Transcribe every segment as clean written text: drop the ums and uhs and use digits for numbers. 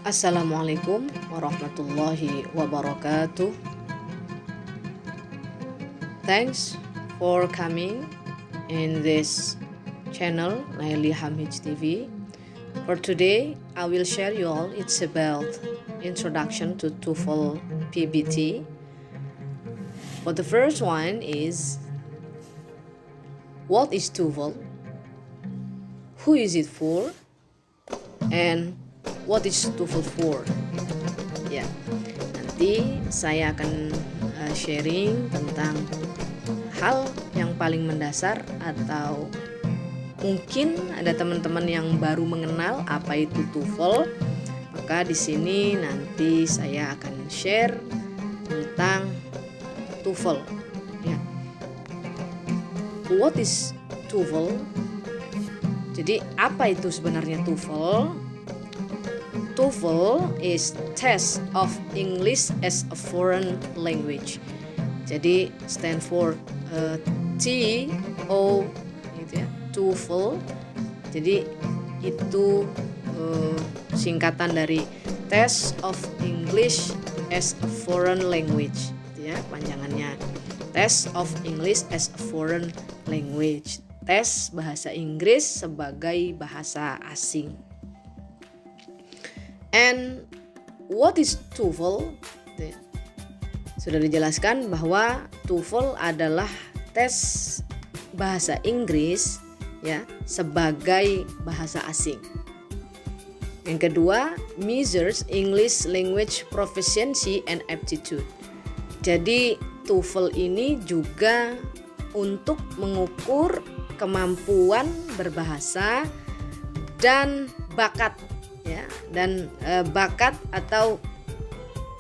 Assalamualaikum warahmatullahi wabarakatuh. Thanks for coming in this channel Naili Hamid TV. For today, I will share you all. It's about introduction to TOEFL PBT. But the first one is, what is TOEFL? Who is it for? And what is TOEFL for? Ya, nanti saya akan sharing tentang hal yang paling mendasar, atau mungkin ada teman-teman yang baru mengenal apa itu TOEFL. Maka di sini nanti saya akan share tentang TOEFL. Ya. What is TOEFL? Jadi apa itu sebenarnya TOEFL? TOEFL is Test of English as a Foreign Language. Jadi stand for TO gitu ya, TOEFL. Jadi itu singkatan dari Test of English as a Foreign Language, gitu ya, panjangannya. Test of English as a Foreign Language. Tes bahasa Inggris sebagai bahasa asing. And what is TOEFL? Sudah dijelaskan bahwa TOEFL adalah tes bahasa Inggris ya sebagai bahasa asing. Yang kedua, measures English language proficiency and aptitude. Jadi TOEFL ini juga untuk mengukur kemampuan berbahasa dan bakat ya, dan bakat atau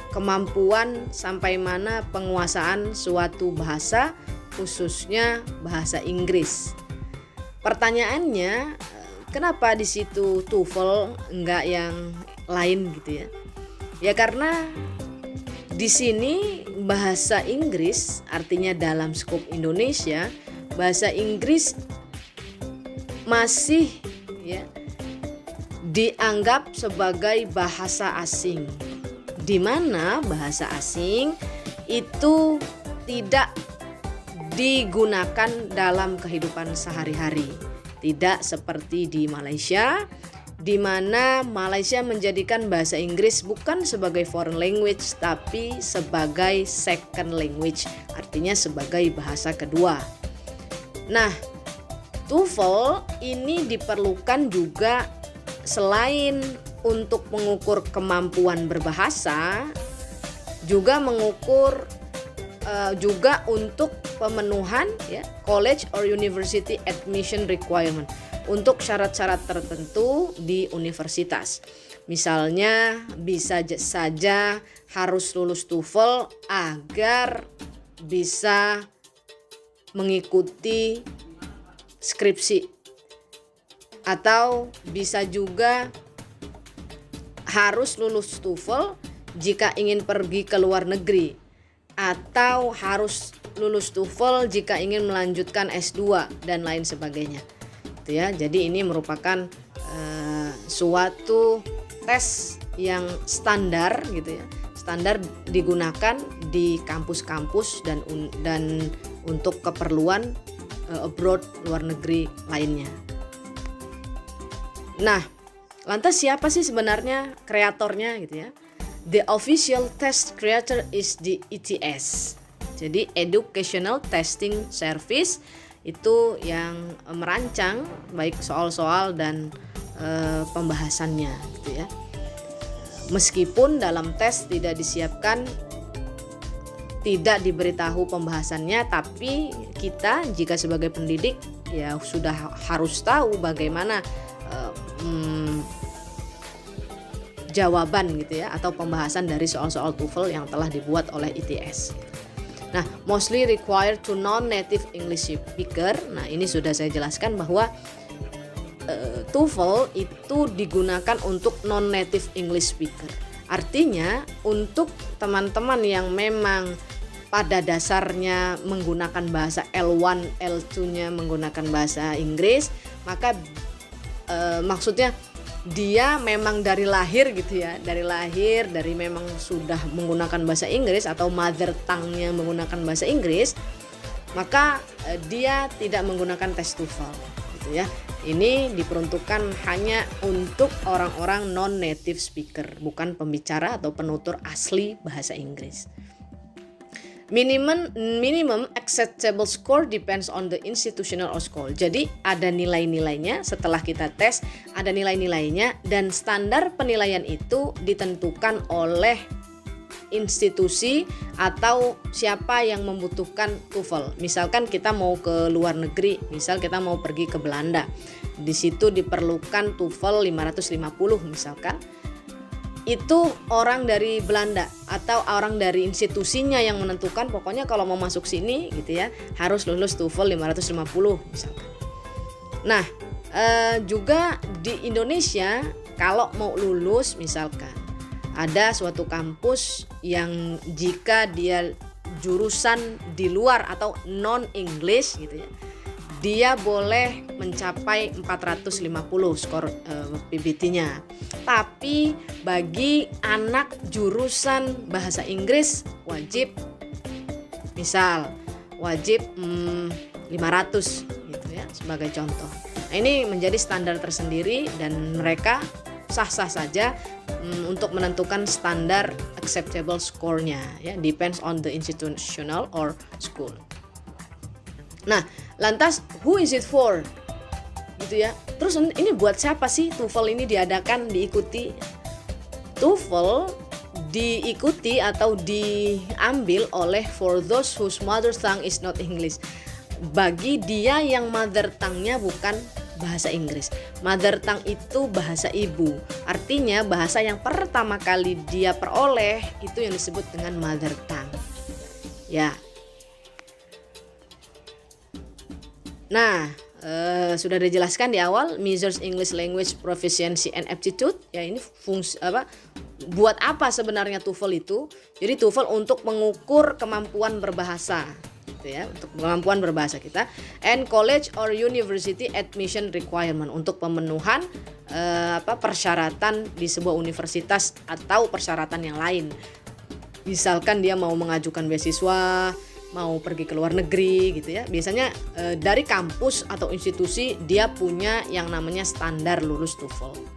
kemampuan sampai mana penguasaan suatu bahasa, khususnya bahasa Inggris. Pertanyaannya, kenapa di situ TOEFL enggak yang lain gitu ya? Ya karena di sini bahasa Inggris, artinya dalam skop Indonesia, bahasa Inggris masih ya dianggap sebagai bahasa asing, di mana bahasa asing itu tidak digunakan dalam kehidupan sehari-hari. Tidak seperti di Malaysia, di mana Malaysia menjadikan bahasa Inggris bukan sebagai foreign language tapi sebagai second language, artinya sebagai bahasa kedua. Nah, TOEFL ini diperlukan juga selain untuk mengukur kemampuan berbahasa, juga mengukur juga untuk pemenuhan ya, college or university admission requirement, untuk syarat-syarat tertentu di universitas. Misalnya bisa saja harus lulus TOEFL agar bisa mengikuti skripsi, atau bisa juga harus lulus TOEFL jika ingin pergi ke luar negeri, atau harus lulus TOEFL jika ingin melanjutkan S2 dan lain sebagainya. Gitu ya. Jadi ini merupakan suatu tes yang standar gitu ya. Standar digunakan di kampus-kampus dan untuk keperluan abroad, luar negeri lainnya. Nah, lantas siapa sih sebenarnya kreatornya gitu ya? The official test creator is the ETS. Jadi Educational Testing Service itu yang merancang baik soal-soal dan pembahasannya gitu ya. Meskipun dalam tes tidak disiapkan, tidak diberitahu pembahasannya, tapi kita jika sebagai pendidik ya sudah harus tahu bagaimana jawaban gitu ya, atau pembahasan dari soal-soal TOEFL yang telah dibuat oleh ETS. Nah, mostly required to non-native English speaker. Nah, ini sudah saya jelaskan bahwa TOEFL itu digunakan untuk non-native English speaker. Artinya untuk teman-teman yang memang pada dasarnya menggunakan bahasa L1, L2-nya menggunakan bahasa Inggris, maka maksudnya dia memang dari lahir gitu ya, dari memang sudah menggunakan bahasa Inggris atau mother tongue-nya menggunakan bahasa Inggris, maka dia tidak menggunakan tes TOEFL gitu ya. Ini diperuntukkan hanya untuk orang-orang non-native speaker, bukan pembicara atau penutur asli bahasa Inggris. Minimum acceptable score depends on the institutional or school. Jadi ada nilai-nilainya setelah kita tes, ada nilai-nilainya dan standar penilaian itu ditentukan oleh institusi atau siapa yang membutuhkan TOEFL. Misalkan kita mau ke luar negeri, misal kita mau pergi ke Belanda. Di situ diperlukan TOEFL 550 misalkan. Itu orang dari Belanda atau orang dari institusinya yang menentukan, pokoknya kalau mau masuk sini gitu ya harus lulus TOEFL 550 misalkan. Nah juga di Indonesia kalau mau lulus misalkan ada suatu kampus yang jika dia jurusan di luar atau non English gitu ya, dia boleh mencapai 450 skor PBT-nya. Tapi bagi anak jurusan bahasa Inggris wajib 500 gitu ya sebagai contoh. Nah, ini menjadi standar tersendiri dan mereka sah-sah saja untuk menentukan standar acceptable score-nya ya, depends on the institutional or school. Nah, lantas who is it for? Gitu ya. Terus ini buat siapa sih TOEFL ini diadakan, diikuti? TOEFL diikuti atau diambil oleh for those whose mother tongue is not English. Bagi dia yang mother tongue-nya bukan bahasa Inggris. Mother tongue itu bahasa ibu. Artinya bahasa yang pertama kali dia peroleh itu yang disebut dengan mother tongue. Ya. Nah, sudah dijelaskan di awal measures English language proficiency and aptitude. Ya, ini buat apa sebenarnya TOEFL itu? Jadi TOEFL untuk mengukur kemampuan berbahasa, gitu ya, untuk kemampuan berbahasa kita. And college or university admission requirement, untuk pemenuhan persyaratan di sebuah universitas atau persyaratan yang lain. Misalkan dia mau mengajukan beasiswa, mau pergi ke luar negeri gitu ya. Biasanya dari kampus atau institusi dia punya yang namanya standar lulus TOEFL.